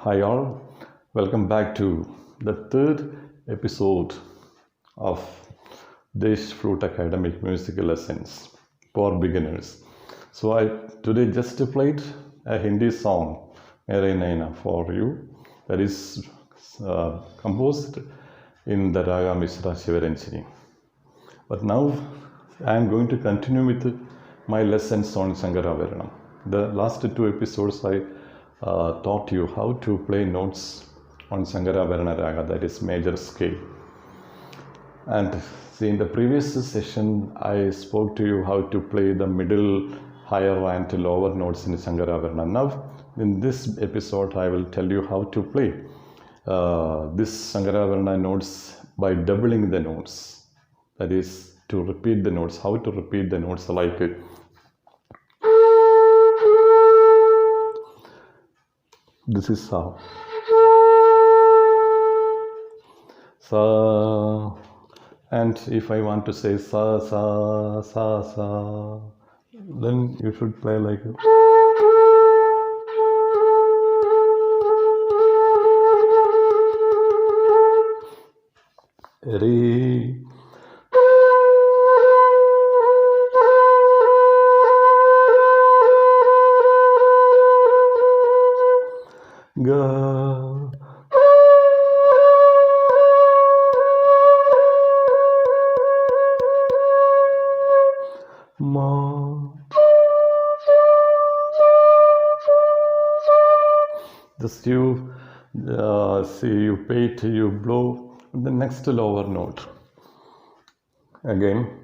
Hi all, welcome back to the third episode of this Flute Academic musical lessons for beginners. So I today just played a Hindi song, Mere Naina, for you. That is composed in the Raga Mishra Shivaranjani. But now I am going to continue with my lessons on Sangaravarana. The last two episodes I taught you how to play notes on Sangaravarana Raga, that is major scale. And see, in the previous session I spoke to you how to play the middle, higher and lower notes in Sangaravarana. Now in this episode I will tell you how to play this Sangaravarana notes by doubling the notes. That is to repeat the notes, how to repeat the notes like this is how. Sa, and if I want to say sa, sa, sa, sa, then you should play like re. Ga. Ma. Just you see, you pay till you blow the next lower note. Again.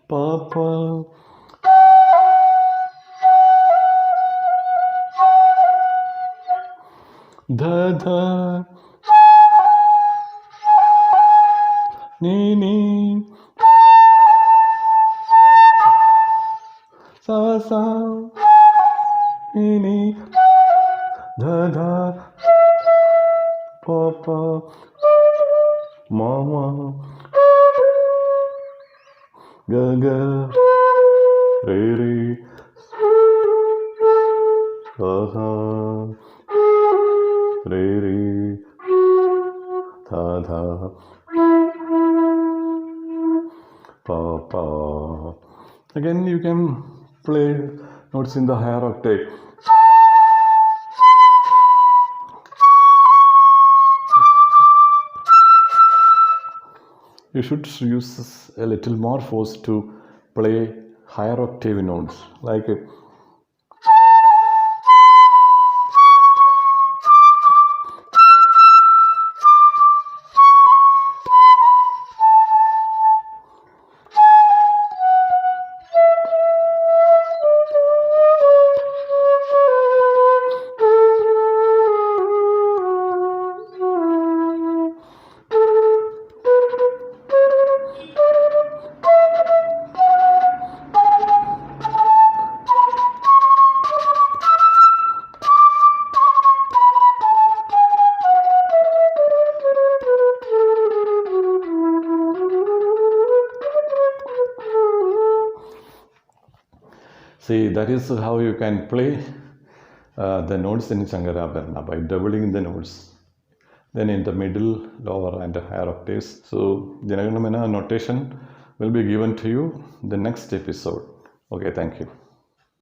Papa. Da da. Ni ni. Sa sa. Ni ni. Da da. Papa. Mama. Ga ga. Re re. Sa sa. Re re. Tha tha. Pa pa. Again you can play notes in the higher octave. You should use a little more force to play higher octave notes, like see, that is how you can play the notes in Sangaravarana by doubling the notes. Then in the middle, lower and higher octaves. So Janaganamana notation will be given to you in the next episode. Okay, thank you.